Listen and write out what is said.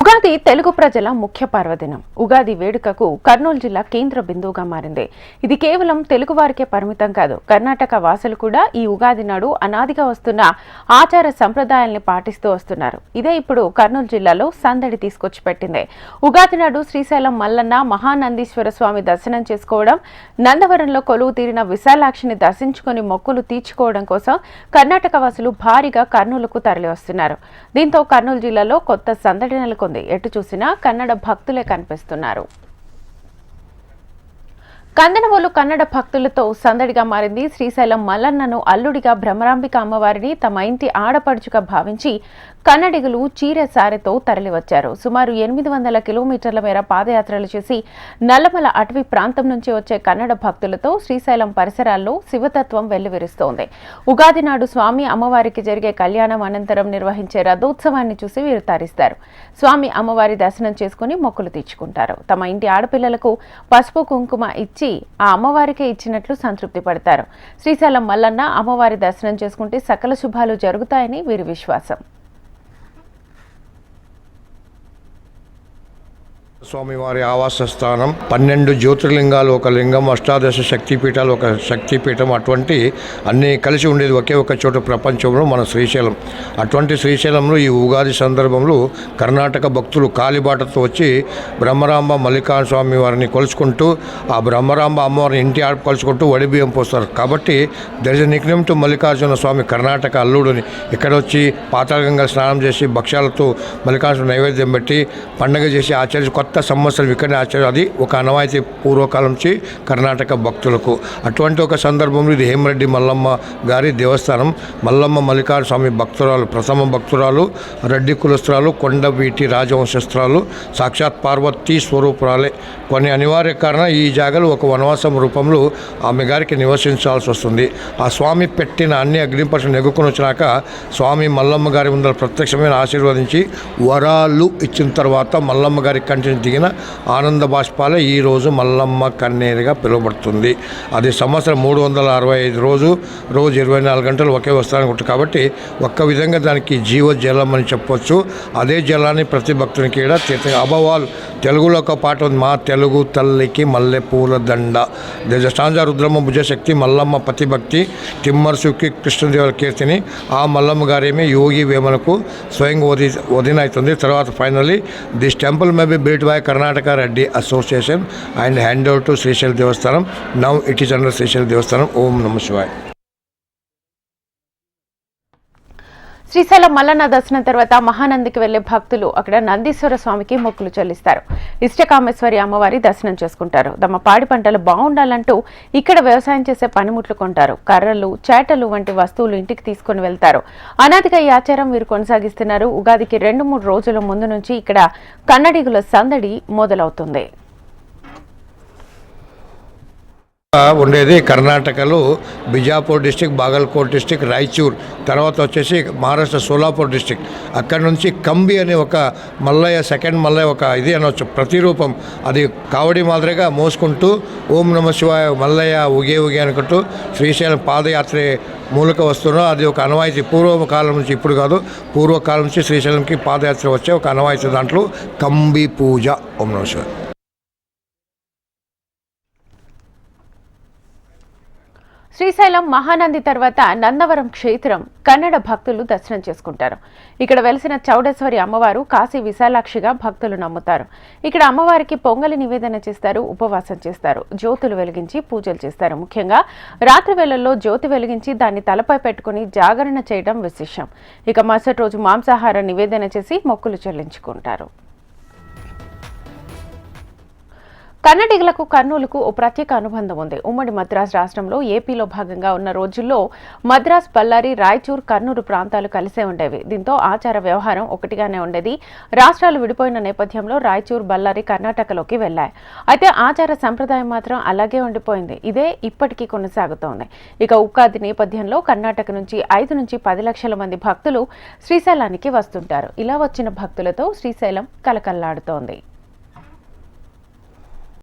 ఉగాది తెలుగు ప్రజల ముఖ్య పర్వదినం. ఉగాది వేడుకకు కర్నూలు జిల్లా కేంద్ర బిందువుగా మారింది. ఇది కేవలం తెలుగు వారికే పరిమితం కాదు, కర్ణాటక వాసులు కూడా ఈ ఉగాది నాడు అనాదిగా వస్తున్న ఆచార సంప్రదాయాల్ని పాటిస్తూ వస్తున్నారు. ఇదే ఇప్పుడు కర్నూలు జిల్లాలో సందడి తీసుకొచ్చి పెట్టింది. ఉగాది నాడు శ్రీశైలం మల్లన్న మహానందీశ్వర స్వామి దర్శనం చేసుకోవడం, నందవరంలో కొలువు తీరిన విశాలాక్షిని దర్శించుకుని మొక్కులు తీర్చుకోవడం కోసం కర్ణాటక వాసులు భారీగా కర్నూలుకు తరలివస్తున్నారు. దీంతో కర్నూలు జిల్లాలో కొత్త సందడి నెలకొంది. ఎటు చూసినా కన్నడ భక్తులే కనిపిస్తున్నారు. కందనవోలు కన్నడ భక్తులతో సందడిగా మారింది. శ్రీశైలం మల్లన్నను అల్లుడిగా భ్రమరాంబిక అమ్మవారిని తమ ఇంటి ఆడపడుచుగా భావించి కన్నడిగులు చీరె సారెతో తరలివచ్చారు. సుమారు 800 కిలోమీటర్ల మేర పాదయాత్రలు చేసి నల్లమల అటవీ ప్రాంతం నుంచి వచ్చే కన్నడ భక్తులతో శ్రీశైలం పరిసరాల్లో శివతత్వం వెల్లువిరుస్తోంది. ఉగాది నాడు స్వామి అమ్మవారికి జరిగే కళ్యాణం అనంతరం నిర్వహించే రథోత్సవాన్ని చూసి వీరు తరిస్తారు. స్వామి అమ్మవారి దర్శనం చేసుకుని మొక్కులు తీర్చుకుంటారు. తమ ఇంటి ఆడపిల్లలకు పసుపు కుంకుమ ఇచ్చి ఆ అమ్మవారికే ఇచ్చినట్లు సంతృప్తి పడతారు. శ్రీశైలం మల్లన్న అమ్మవారి దర్శనం చేసుకుంటే సకల శుభాలు జరుగుతాయని వీరి విశ్వాసం. స్వామివారి ఆవాస స్థానం 12 జ్యోతిర్లింగాలు ఒక లింగం, 18 శక్తిపీఠాలు ఒక శక్తిపీఠం, అటువంటి అన్నీ కలిసి ఉండేది ఒకే ఒక చోట ప్రపంచంలో మన శ్రీశైలం. అటువంటి శ్రీశైలంలో ఈ ఉగాది సందర్భంలో కర్ణాటక భక్తులు కాలిబాటతో వచ్చి బ్రహ్మరాంబ మల్లికార్జున స్వామి వారిని కొలుచుకుంటూ ఆ బ్రహ్మరాంబ అమ్మవారిని ఇంటి ఆడ కొలుచుకుంటూ వడిబియ్యం పోస్తారు. కాబట్టి there is a nickname to Mallikarjuna Swamy, Karnataka అల్లుడుని. ఇక్కడ వచ్చి పాతాళగంగా స్నానం చేసి భక్ష్యాలతో మల్లికార్జున నైవేద్యం పెట్టి పండగ చేసి ఆచరించి కొత్త సంవత్సరం ఇక్కడనే ఆచారం. అది ఒక అనవాయితీ పూర్వకాలం నుంచి కర్ణాటక భక్తులకు. అటువంటి ఒక సందర్భంలో ఇది హేమరెడ్డి మల్లమ్మ గారి దేవస్థానం. మల్లమ్మ మల్లికార్జున స్వామి భక్తురాలు, ప్రథమ భక్తురాలు, రెడ్డి కులస్తురాలు, కొండవీటి రాజవంశస్త్రాలు, సాక్షాత్ పార్వతీ స్వరూపురాలే. కొన్ని అనివార్య కారణం ఈ జాగాలు ఒక వనవాసం రూపంలో ఆమె గారికి నివసించాల్సి వస్తుంది. ఆ స్వామి పెట్టిన అన్ని అగ్నిపక్షులు నెగ్గుకొని వచ్చినాక స్వామి మల్లమ్మ గారి ముందర ప్రత్యక్షమైన ఆశీర్వదించి వరాలు ఇచ్చిన తర్వాత మల్లమ్మ గారి కంటిని దిగిన ఆనంద బాష్పాలే ఈరోజు మల్లమ్మ కన్నేరుగా పిలువబడుతుంది. అది సంవత్సరం 365 రోజు 24 గంటలు ఒకే వస్తానికి ఉంటుంది. కాబట్టి ఒక్క విధంగా దానికి జీవజలం అని చెప్పొచ్చు. అదే జలాన్ని ప్రతి భక్తునికి కూడా అభవాలు. తెలుగులో ఒక పాట ఉంది, మా తెలుగు తల్లికి మల్లె పూల దండ. దేజస్టాంజ రుద్రమ్మ భుజశక్తి మల్లమ్మ పతిభక్తి తిమ్మర్సుకి కృష్ణదేవుల కీర్తిని. ఆ మల్లమ్మ గారేమి యోగి వేమనకు స్వయం వదిన అవుతుంది. తర్వాత finally this temple may be built by Karnataka Reddy Association and hand over to Seychelles Devasthanam. Now it is under Seychelles Devasthanam. Om Namah Shivaya. Srisailam Mallanna దర్శనం తర్వాత మహానందికి వెళ్లే భక్తులు అక్కడ నందీశ్వర స్వామికి మొక్కులు చెల్లిస్తారు. ఇష్టకామేశ్వరి అమ్మవారి దర్శనం చేసుకుంటారు. తమ పాడి పంటలు బాగుండాలంటూ ఇక్కడ వ్యవసాయం చేసే పనిముట్లు కొంటారు. కర్రలు, చేటలు వంటి వస్తువులు ఇంటికి తీసుకుని వెళ్తారు. అనాదిగా ఈ ఆచారం వీరు కొనసాగిస్తున్నారు. ఉగాదికి 2-3 రోజుల ముందు నుంచి ఇక్కడ కన్నడిగుల సందడి మొదలవుతుంది. ఉండేది కర్ణాటకలో బిజాపూర్ డిస్టిక్, బాగల్కోట్ డిస్టిక్, రాయచూర్, తర్వాత వచ్చేసి మహారాష్ట్ర సోలాపూర్ డిస్టిక్. అక్కడ నుంచి కంబి అనే ఒక మల్లయ్య, సెకండ్ మల్లయ్య ఒక ఇది అనవచ్చు ప్రతిరూపం. అది కావడి మాదిరిగా మోసుకుంటూ ఓం నమ శివాయ మల్లయ్య ఉగే ఉగే అనుకుంటూ శ్రీశైలం పాదయాత్ర మూలక వస్తున్నాం. అది ఒక అనవాయితీ పూర్వకాలం నుంచి, ఇప్పుడు కాదు, పూర్వకాలం నుంచి శ్రీశైలంకి పాదయాత్ర వచ్చే ఒక అనవాయితీ. దాంట్లో కంబి పూజ. ఓం నమ శివాయ. శ్రీశైలం మహానంది తర్వాత నందవరం క్షేత్రం కన్నడ భక్తులు దర్శనం చేసుకుంటారు. ఇక్కడ వెలిసిన చౌడేశ్వరి అమ్మవారు కాశీ విశాలాక్షిగా భక్తులు నమ్ముతారు. ఇక్కడ అమ్మవారికి పొంగలి నివేదన చేస్తారు, ఉపవాసం చేస్తారు, జ్యోతులు వెలిగించి పూజలు చేస్తారు. ముఖ్యంగా రాత్రి వేళల్లో జ్యోతి వెలిగించి దాన్ని తలపై పెట్టుకుని జాగరణ చేయడం విశేషం. ఇక మరుసటి రోజు మాంసాహార నివేదన చేసి మొక్కులు చెల్లించుకుంటారు. కన్నడిగులకు కర్నూలుకు ఓ ప్రత్యేక అనుబంధం ఉంది. ఉమ్మడి మద్రాసు రాష్ట్రంలో ఏపీలో భాగంగా ఉన్న రోజుల్లో మద్రాస్, బళ్ళారి, రాయచూర్, కర్నూలు ప్రాంతాలు కలిసే ఉండేవి. దీంతో ఆచార వ్యవహారం ఒకటిగానే ఉండేది. రాష్ట్రాలు విడిపోయిన నేపథ్యంలో రాయచూర్, బళ్ళారి కర్ణాటకలోకి వెళ్లాయి. అయితే ఆచార సంప్రదాయం మాత్రం అలాగే ఉండిపోయింది. ఇదే ఇప్పటికీ కొనసాగుతోంది. ఇక ఉగాది నేపథ్యంలో కర్ణాటక నుంచి 5 నుంచి 10 లక్షల మంది భక్తులు శ్రీశైలానికి వస్తుంటారు. ఇలా వచ్చిన భక్తులతో శ్రీశైలం కలకల్లాడుతోంది.